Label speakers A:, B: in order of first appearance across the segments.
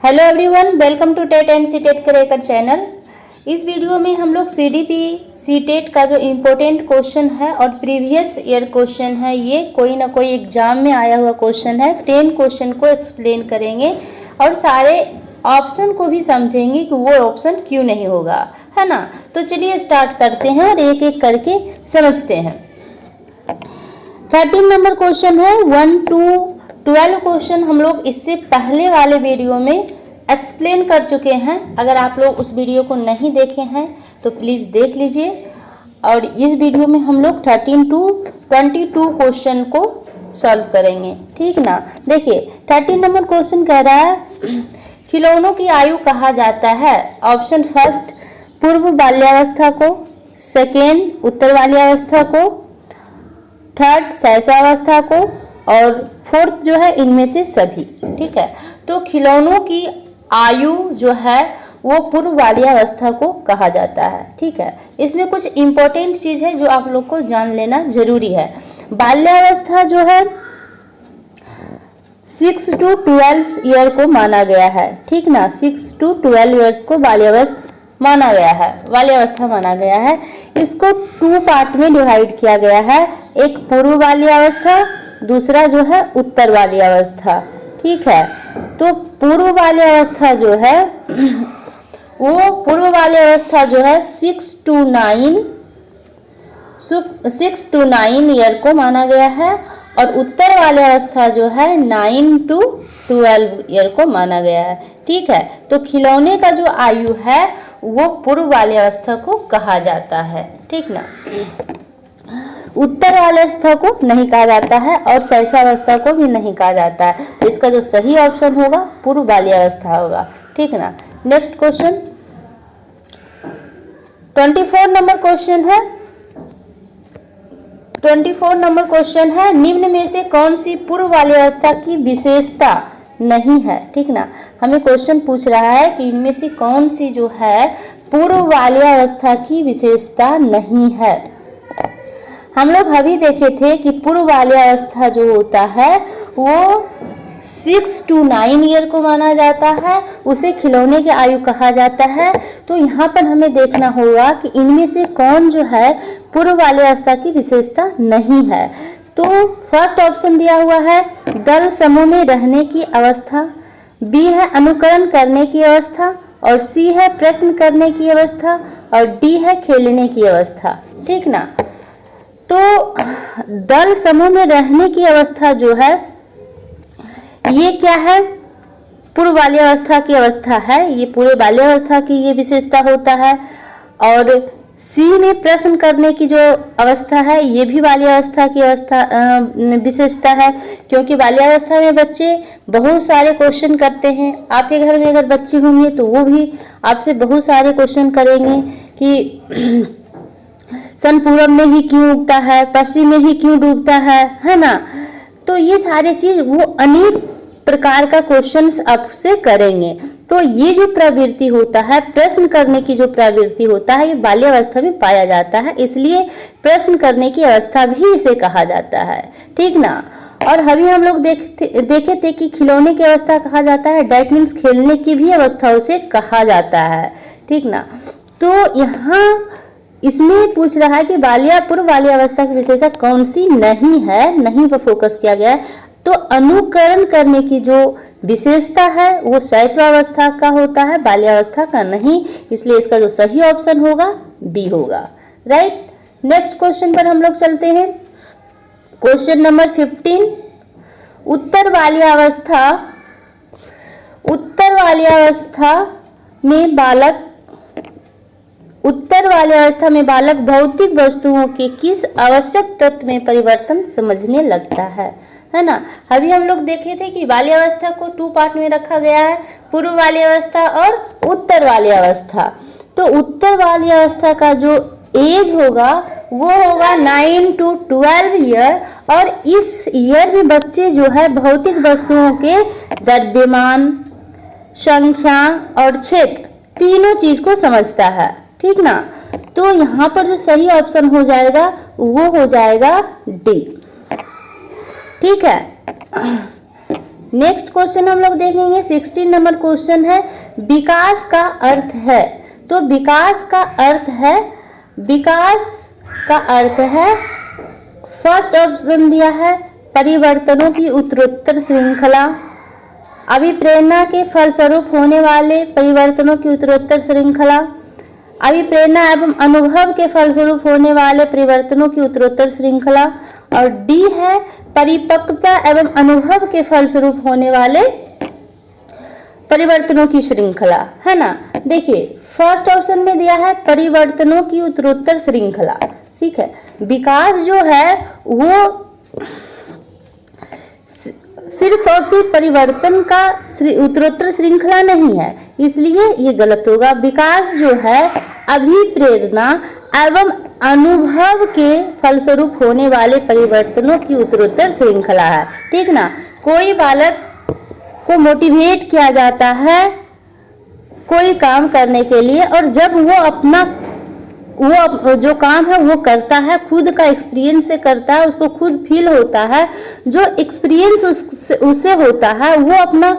A: Hello everyone, welcome to TET and CTET cracker channel. इस वीडियो में हम लोग सीडीपी सीटेट का जो इम्पोर्टेंट क्वेश्चन है और प्रीवियस ईयर क्वेश्चन है, ये कोई ना कोई एग्जाम में आया हुआ क्वेश्चन है। 10 क्वेश्चन को एक्सप्लेन करेंगे और सारे ऑप्शन को भी समझेंगे कि वो ऑप्शन क्यों नहीं होगा, है ना। तो चलिए स्टार्ट करते हैं और एक एक करके समझते हैं। 13 नंबर क्वेश्चन है। 1 to 12 क्वेश्चन हम लोग इससे पहले वाले वीडियो में एक्सप्लेन कर चुके हैं। अगर आप लोग उस वीडियो को नहीं देखे हैं तो प्लीज़ देख लीजिए। और इस वीडियो में हम लोग 13 to 22 क्वेश्चन को सॉल्व करेंगे, ठीक ना। देखिए 13 नंबर क्वेश्चन कह रहा है खिलौनों की आयु कहा जाता है। ऑप्शन फर्स्ट पूर्व बाल्यावस्था को, सेकेंड उत्तर बाल्यावस्था को, थर्ड शैशवावस्था को और फोर्थ जो है इनमें से सभी, ठीक है। तो खिलौनों की आयु जो है वो पूर्व बाल्यावस्था को कहा जाता है, ठीक है। इसमें कुछ इम्पोर्टेंट चीज़ है जो आप लोग को जान लेना जरूरी है। बाल्यावस्था जो है 6 to 12 ईयर को माना गया है, ठीक ना। 6 to 12 ईयर्स को बाल्यावस्था माना गया है। इसको 2 पार्ट में डिवाइड किया गया है। एक पूर्व बाल्यावस्था, दूसरा जो है उत्तर बाल्यावस्था, ठीक है। तो पूर्व बाल्यावस्था जो है वो पूर्व बाल्यावस्था जो है 6 to 9 ईयर को माना गया है और उत्तर बाल्यावस्था जो है 9 to 12 ईयर को माना गया है, ठीक है। तो खिलौने का जो आयु है वो पूर्व बाल्यावस्था को कहा जाता है, ठीक ना। उत्तर बाल्यावस्था को नहीं कहा जाता है और शैशवावस्था को भी नहीं कहा जाता है। तो इसका जो सही ऑप्शन होगा पूर्व बाल्यावस्था होगा, ठीक ना। नेक्स्ट क्वेश्चन 24 नंबर क्वेश्चन है। 24 नंबर क्वेश्चन है निम्न में से कौन सी पूर्व बाल्यावस्था की विशेषता नहीं है, ठीक ना। हमें क्वेश्चन पूछ रहा है कि इनमें से कौन सी जो है पूर्व बाल्यावस्था की विशेषता नहीं है। हम लोग अभी देखे थे कि पूर्व बाल्यावस्था जो होता है वो 6 to 9 ईयर को माना जाता है, उसे खिलौने की आयु कहा जाता है। तो यहाँ पर हमें देखना होगा कि इनमें से कौन जो है पूर्व बाल्यावस्था की विशेषता नहीं है। तो फर्स्ट ऑप्शन दिया हुआ है दल समूह में रहने की अवस्था, बी है अनुकरण करने की अवस्था और सी है प्रश्न करने की अवस्था और डी है खेलने की अवस्था, ठीक ना। तो दल समूह में रहने की अवस्था जो है ये क्या है, पूर्व बाल्यावस्था की अवस्था है। ये पूरे बाल्यावस्था की ये विशेषता होता है। और सी में प्रश्न करने की जो अवस्था है ये भी बाल्यावस्था की विशेषता है, क्योंकि बाल्यावस्था में बच्चे बहुत सारे क्वेश्चन करते हैं। आपके घर में अगर बच्चे होंगे तो वो भी आपसे बहुत सारे क्वेश्चन करेंगे कि सन पूरब में ही क्यों उगता है, पश्चिम में ही क्यों डूबता है ना। तो ये सारे चीज वो अनेक प्रकार का क्वेश्चंस आपसे करेंगे। तो ये जो प्रवृत्ति होता है, प्रश्न करने की जो प्रवृत्ति होता है, ये बाल्यावस्था में पाया जाता है, इसलिए प्रश्न करने की अवस्था भी इसे कहा जाता है, ठीक ना। और अभी हम लोग देखे थे कि खिलौने की अवस्था कहा जाता है, डैट मीन्स खेलने की भी अवस्था उसे कहा जाता है, ठीक ना। तो यहाँ इसमें पूछ रहा है कि पूर्व बाल्यावस्था की विशेषता कौन सी नहीं है, नहीं पर फोकस किया गया है। तो अनुकरण करने की जो विशेषता है वो शैशवावस्था का होता है, बाल्यावस्था का नहीं, इसलिए इसका जो सही ऑप्शन होगा डी होगा, राइट। नेक्स्ट क्वेश्चन पर हम लोग चलते हैं। क्वेश्चन नंबर 15 उत्तर बाल्यावस्था में बालक भौतिक वस्तुओं के किस आवश्यक तत्व में परिवर्तन समझने लगता है ना। अभी हम लोग देखे थे कि बाल्यावस्था को 2 पार्ट में रखा गया है, पूर्व बाल्यावस्था और उत्तर बाल्यावस्था। तो उत्तर बाल्यावस्था का जो एज होगा वो होगा 9 to 12 ईयर और इस ईयर में बच्चे जो है भौतिक वस्तुओं के द्रव्यमान, संख्या और क्षेत्र तीनों चीज को समझता है, ठीक ना। तो यहाँ पर जो सही ऑप्शन हो जाएगा वो हो जाएगा डी, ठीक है। नेक्स्ट क्वेश्चन हम लोग देखेंगे 16 नंबर क्वेश्चन है विकास का अर्थ है। तो विकास का अर्थ है फर्स्ट ऑप्शन दिया है परिवर्तनों की उत्तरोत्तर श्रृंखला, अभिप्रेरणा के फलस्वरूप होने वाले परिवर्तनों की उत्तरोत्तर श्रृंखला, अभिप्रेरणा एवं अनुभव के फलस्वरूप होने वाले परिवर्तनों की उत्तरोत्तर श्रृंखला, और डी है परिपक्वता एवं अनुभव के फलस्वरूप होने वाले परिवर्तनों की श्रृंखला, है ना। देखिए फर्स्ट ऑप्शन में दिया है परिवर्तनों की उत्तरोत्तर श्रृंखला, ठीक है। विकास जो है वो सिर्फ और सिर्फ परिवर्तन का उत्तरोत्तर श्रृंखला नहीं है, इसलिए ये गलत होगा। विकास जो है अभिप्रेरणा एवं अनुभव के फलस्वरूप होने वाले परिवर्तनों की उत्तरोत्तर श्रृंखला है, ठीक ना। कोई बालक को मोटिवेट किया जाता है कोई काम करने के लिए, और जब वो जो काम है वो करता है, खुद का एक्सपीरियंस से करता है, उसको खुद फील होता है, जो एक्सपीरियंस उससे होता है वो अपना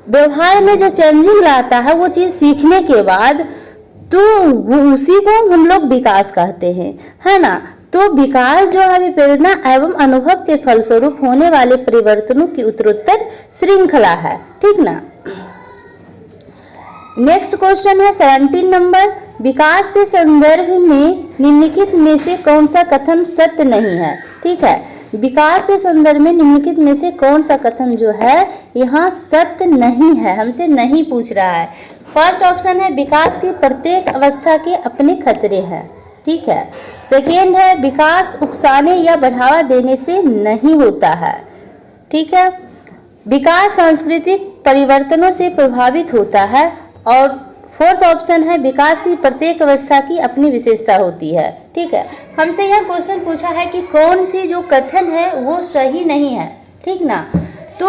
A: व्यवहार में जो चेंजिंग लाता है वो चीज़ सीखने के बाद, तो उसी को हम लोग विकास कहते हैं, है ना। तो विकास जो है प्रेरणा एवं अनुभव के फलस्वरूप होने वाले परिवर्तनों की उत्तरोत्तर श्रृंखला है, ठीक ना। नेक्स्ट क्वेश्चन है 17 नंबर विकास के संदर्भ में निम्नलिखित में से कौन सा कथन सत्य नहीं है, ठीक है। विकास के संदर्भ में निम्नलिखित में से कौन सा कथन जो है यहाँ सत्य नहीं है, हमसे नहीं पूछ रहा है। फर्स्ट ऑप्शन है विकास की प्रत्येक अवस्था के अपने खतरे हैं, ठीक है। सेकेंड है विकास उकसाने या बढ़ावा देने से नहीं होता है, ठीक है। विकास सांस्कृतिक परिवर्तनों से प्रभावित होता है, और फोर्थ ऑप्शन है विकास की प्रत्येक अवस्था की अपनी विशेषता होती है, ठीक है। हमसे यह क्वेश्चन पूछा है कि कौन सी जो कथन है वो सही नहीं है, ठीक ना। तो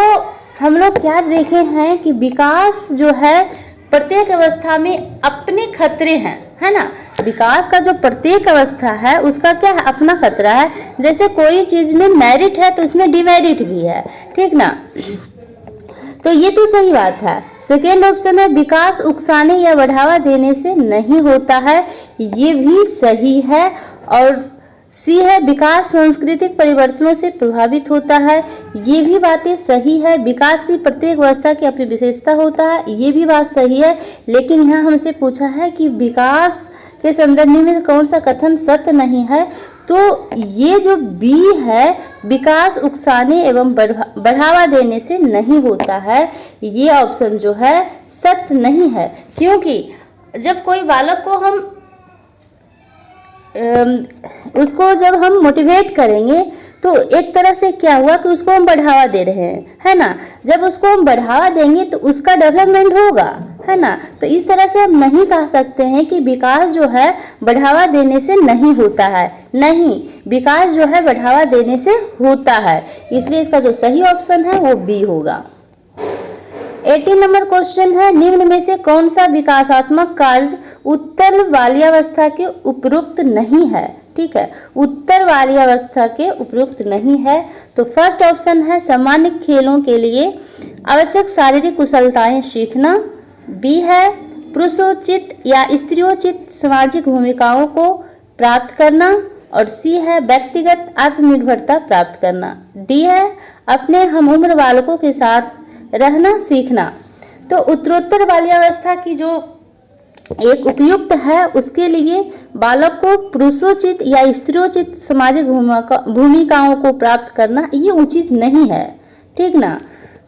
A: हम लोग क्या देखे हैं कि विकास जो है प्रत्येक अवस्था में अपने खतरे हैं, है ना। विकास का जो प्रत्येक अवस्था है उसका क्या है, अपना खतरा है। जैसे कोई चीज में मेरिट है तो उसमें डिमेरिट भी है, ठीक ना। तो ये तो सही बात है। सेकेंड ऑप्शन है विकास उकसाने या बढ़ावा देने से नहीं होता है, ये भी सही है। और सी है विकास सांस्कृतिक परिवर्तनों से प्रभावित होता है, ये भी बातें सही है। विकास की प्रत्येक अवस्था की अपनी विशेषता होता है, ये भी बात सही है। लेकिन यहाँ हमसे पूछा है कि विकास के संदर्भ में कौन सा कथन सत्य नहीं है, तो ये जो बी है विकास उकसाने एवं बढ़ावा देने से नहीं होता है, ये ऑप्शन जो है सत्य नहीं है। क्योंकि जब कोई बालक को हम उसको जब हम मोटिवेट करेंगे तो एक तरह से क्या हुआ कि उसको हम बढ़ावा दे रहे हैं, है ना। जब उसको हम बढ़ावा देंगे तो उसका डेवलपमेंट होगा, है ना। तो इस तरह से हम नहीं कह सकते हैं कि विकास जो है बढ़ावा देने से नहीं होता है, नहीं, विकास जो है बढ़ावा देने से होता है। इसलिए इसका जो सही ऑप्शन है वो बी होगा। 18 नंबर क्वेश्चन है निम्न में से कौन सा विकासात्मक कार्य उत्तर बाल्यावस्था के उपयुक्त नहीं है, ठीक है। उत्तर बाल्यावस्था के उपयुक्त नहीं है। तो फर्स्ट ऑप्शन है सामान्य खेलों के लिए आवश्यक शारीरिक कुशलताएं सीखना, बी है पुरुषोचित या स्त्रियोचित सामाजिक भूमिकाओं को प्राप्त करना, और सी है व्यक्तिगत आत्मनिर्भरता प्राप्त करना, डी है अपने हमउम्र बालकों के साथ रहना सीखना। तो उत्तरोत्तर बाल्यावस्था की जो एक उपयुक्त है उसके लिए बालक को पुरुषोचित या स्त्रियोचित सामाजिक भूमिकाओं को प्राप्त करना ये उचित नहीं है, ठीक ना।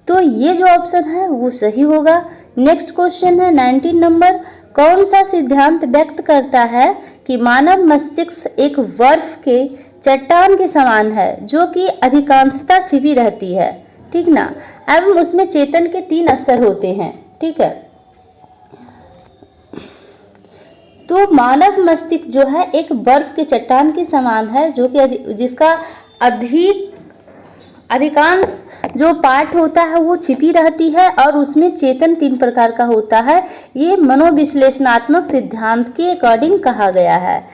A: तो ये जो ऑप्शन है वो सही होगा। नेक्स्ट क्वेश्चन है 19 नंबर कौन सा सिद्धांत व्यक्त करता है कि मानव मस्तिष्क एक बर्फ के चट्टान के समान है जो कि अधिकांशतः छिपी रहती है, ठीक ना, एवं उसमें चेतन के 3 स्तर होते हैं, ठीक है। तो मानव मस्तिष्क जो है एक बर्फ के चट्टान के समान है जो कि जिसका अधिकांश जो पार्ट होता है वो छिपी रहती है, और उसमें चेतन 3 प्रकार का होता है। ये मनोविश्लेषणात्मक सिद्धांत के अकॉर्डिंग कहा गया है।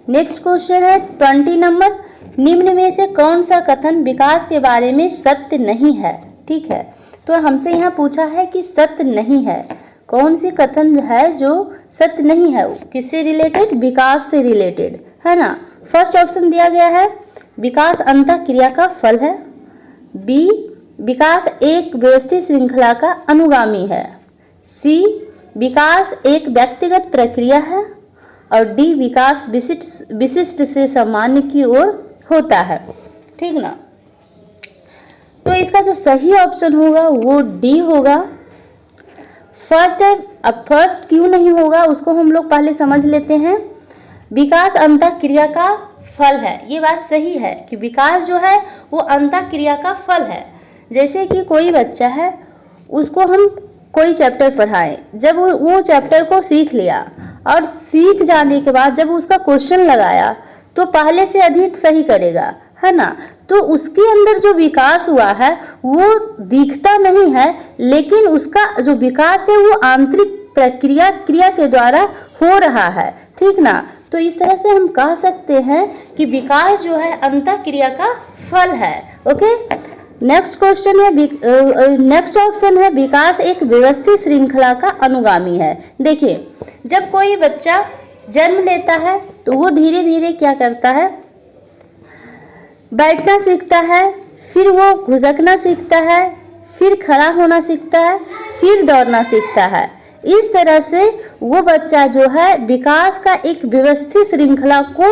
A: नेक्स्ट क्वेश्चन है 20 नंबर निम्न में से कौन सा कथन विकास के बारे में सत्य नहीं है, ठीक है। तो हमसे यहाँ पूछा है कि सत्य नहीं है, कौन सी कथन है जो सत्य नहीं है, किससे रिलेटेड, विकास से रिलेटेड, है ना। फर्स्ट ऑप्शन दिया गया है विकास अंतःक्रिया का फल है, बी विकास एक व्यवस्थित श्रृंखला का अनुगामी है, सी विकास एक व्यक्तिगत प्रक्रिया है, और डी विकास विशिष्ट से सामान्य की ओर होता है, ठीक ना। तो इसका जो सही ऑप्शन होगा वो डी होगा। फर्स्ट है, अब फर्स्ट क्यों नहीं होगा उसको हम लोग पहले समझ लेते हैं। विकास अंतःक्रिया का फल है, ये बात सही है कि विकास जो है वो अंतःक्रिया का फल है। जैसे कि कोई बच्चा है, उसको हम कोई चैप्टर पढ़ाएं, जब वो चैप्टर को सीख लिया और सीख जाने के बाद जब उसका क्वेश्चन लगाया तो पहले से अधिक सही करेगा, है ना। तो उसके अंदर जो विकास हुआ है वो दिखता नहीं है, लेकिन उसका जो विकास है वो आंतरिक प्रक्रिया के द्वारा हो रहा है, ठीक ना। तो इस तरह से हम कह सकते हैं कि विकास जो है अंतःक्रिया का फल है। ओके, नेक्स्ट क्वेश्चन है, नेक्स्ट ऑप्शन है विकास एक व्यवस्थित श्रृंखला का अनुगामी है। देखिए, जब कोई बच्चा जन्म लेता है तो वो धीरे धीरे क्या करता है, बैठना सीखता है, फिर वो घुसकना सीखता है, फिर खड़ा होना सीखता है, फिर दौड़ना सीखता है। इस तरह से वो बच्चा जो है विकास का एक व्यवस्थित श्रृंखला को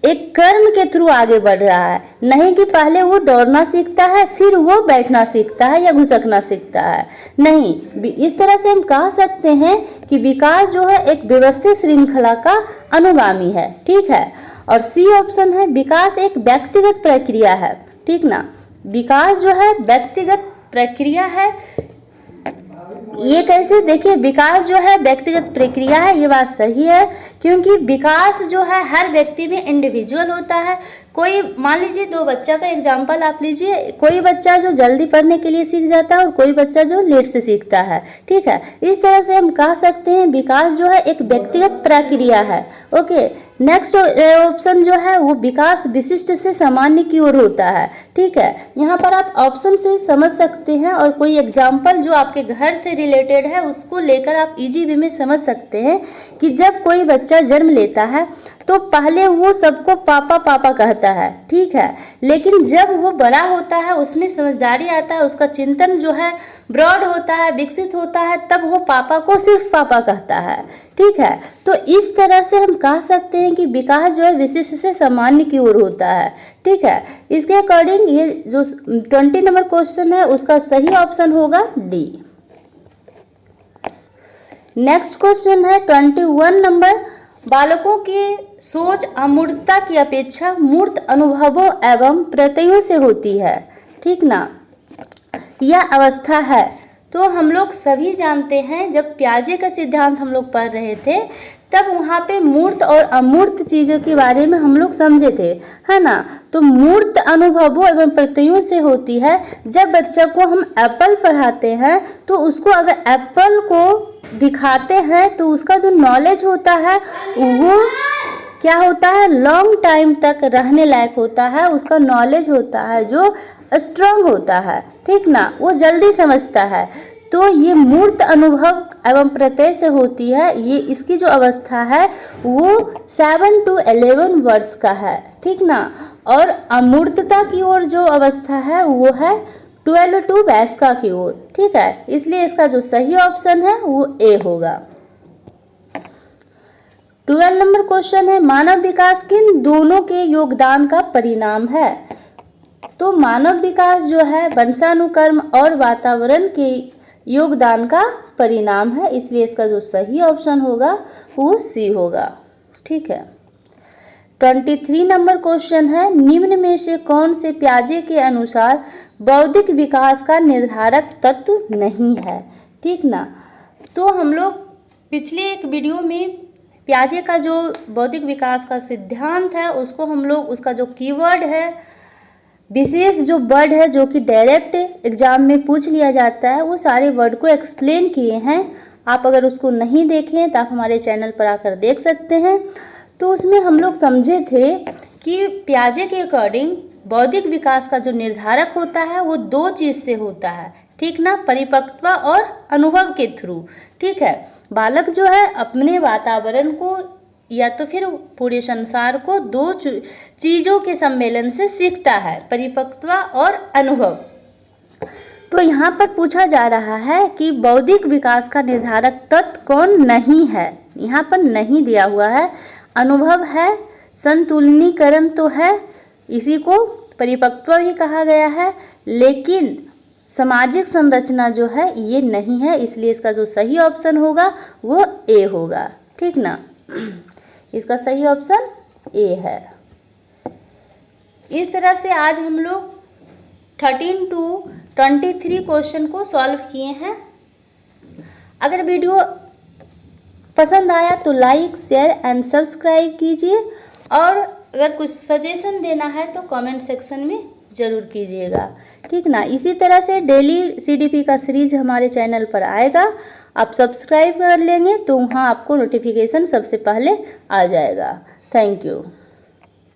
A: एक कर्म के थ्रू आगे बढ़ रहा है, नहीं कि पहले वो दौड़ना सीखता है फिर वो बैठना सीखता है या घुसकना सीखता है, नहीं। इस तरह से हम कह सकते हैं कि विकास जो है एक व्यवस्थित श्रृंखला का अनुगामी है, ठीक है। और सी ऑप्शन है विकास एक व्यक्तिगत प्रक्रिया है, ठीक ना। विकास जो है व्यक्तिगत प्रक्रिया है, ये कैसे, देखिए विकास जो है व्यक्तिगत प्रक्रिया है, ये बात सही है, क्योंकि विकास जो है हर व्यक्ति में इंडिविजुअल होता है। कोई मान लीजिए दो बच्चा का एग्जांपल आप लीजिए, कोई बच्चा जो जल्दी पढ़ने के लिए सीख जाता है और कोई बच्चा जो लेट से सीखता है, ठीक है। इस तरह से हम कह सकते हैं विकास जो है एक व्यक्तिगत प्रक्रिया है। ओके, नेक्स्ट ऑप्शन जो है वो विकास विशिष्ट से सामान्य की ओर होता है, ठीक है। यहाँ पर आप ऑप्शन से समझ सकते हैं और कोई एग्जाम्पल जो आपके घर से रिलेटेड है उसको लेकर आप इजी वे में समझ सकते हैं कि जब कोई बच्चा जन्म लेता है तो पहले वो सबको पापा पापा कहता है, ठीक है। लेकिन जब वो बड़ा होता है, उसमें समझदारी आता है, उसका चिंतन जो है ब्रॉड होता है, विकसित होता है, तब वो पापा को सिर्फ पापा कहता है, ठीक है। तो इस तरह से हम कह सकते हैं कि विकास जो है विशिष्ट से सामान्य की ओर होता है, ठीक है। इसके अकॉर्डिंग ये जो 20 नंबर क्वेश्चन है उसका सही ऑप्शन होगा डी। नेक्स्ट क्वेश्चन है 21 नंबर, बालकों की सोच अमूर्तता की अपेक्षा मूर्त अनुभवों एवं प्रत्ययों से होती है, ठीक ना। यह अवस्था है, तो हम लोग सभी जानते हैं जब पियाजे का सिद्धांत हम लोग पढ़ रहे थे तब वहाँ पे मूर्त और अमूर्त चीज़ों के बारे में हम लोग समझे थे, है ना। तो मूर्त अनुभवों एवं प्रत्ययों से होती है। जब बच्चा को हम एप्पल पढ़ाते हैं तो उसको अगर एप्पल को दिखाते हैं तो उसका जो नॉलेज होता है वो क्या होता है, लॉन्ग टाइम तक रहने लायक होता है, उसका नॉलेज होता है जो स्ट्रांग होता है, ठीक ना, वो जल्दी समझता है। तो ये मूर्त अनुभव एवं प्रत्यय से होती है। ये इसकी जो अवस्था है वो 7 to 11 वर्ष का है, ठीक ना। और अमूर्तता की ओर जो अवस्था है वो है 12 to 22 की ओर, ठीक है। इसलिए इसका जो सही ऑप्शन है वो ए होगा। 12 नंबर क्वेश्चन है मानव विकास किन दोनों के योगदान का परिणाम है। तो मानव विकास जो है वंशानुक्रम और वातावरण के योगदान का परिणाम है, इसलिए इसका जो सही ऑप्शन होगा वो सी होगा, ठीक है। 23 नंबर क्वेश्चन है निम्न में से कौन से पियाजे के अनुसार बौद्धिक विकास का निर्धारक तत्व नहीं है, ठीक ना। तो हम लोग पिछले एक वीडियो में पियाजे का जो बौद्धिक विकास का सिद्धांत है उसको हम लोग उसका जो कीवर्ड है, विशेष जो वर्ड है जो कि डायरेक्ट एग्जाम में पूछ लिया जाता है, वो सारे वर्ड को एक्सप्लेन किए हैं। आप अगर उसको नहीं देखें तो आप हमारे चैनल पर आकर देख सकते हैं। तो उसमें हम लोग समझे थे कि पियाजे के अकॉर्डिंग बौद्धिक विकास का जो निर्धारक होता है वो दो चीज़ से होता है, ठीक ना, परिपक्व और अनुभव के थ्रू। ठीक है, बालक जो है अपने वातावरण को या तो फिर पूरे संसार को दो चीज़ों के सम्मेलन से सीखता है, परिपक्व और अनुभव। तो यहाँ पर पूछा जा रहा है कि बौद्धिक विकास का निर्धारक तत्व कौन नहीं है। यहाँ पर नहीं दिया हुआ है, अनुभव है, संतुलनीकरण तो है, इसी को परिपक्व भी कहा गया है, लेकिन सामाजिक संरचना जो है ये नहीं है, इसलिए इसका जो सही ऑप्शन होगा वो ए होगा। ठीक ना, इसका सही ऑप्शन ए है। इस तरह से आज हम लोग 13 to 23 क्वेश्चन को सॉल्व किए हैं। अगर वीडियो पसंद आया तो लाइक, शेयर एंड सब्सक्राइब कीजिए, और अगर कुछ सजेशन देना है तो कमेंट सेक्शन में ज़रूर कीजिएगा। ठीक ना, इसी तरह से डेली सीडीपी का सीरीज हमारे चैनल पर आएगा, आप सब्सक्राइब कर लेंगे तो वहाँ आपको नोटिफिकेशन सबसे पहले आ जाएगा। Thank you.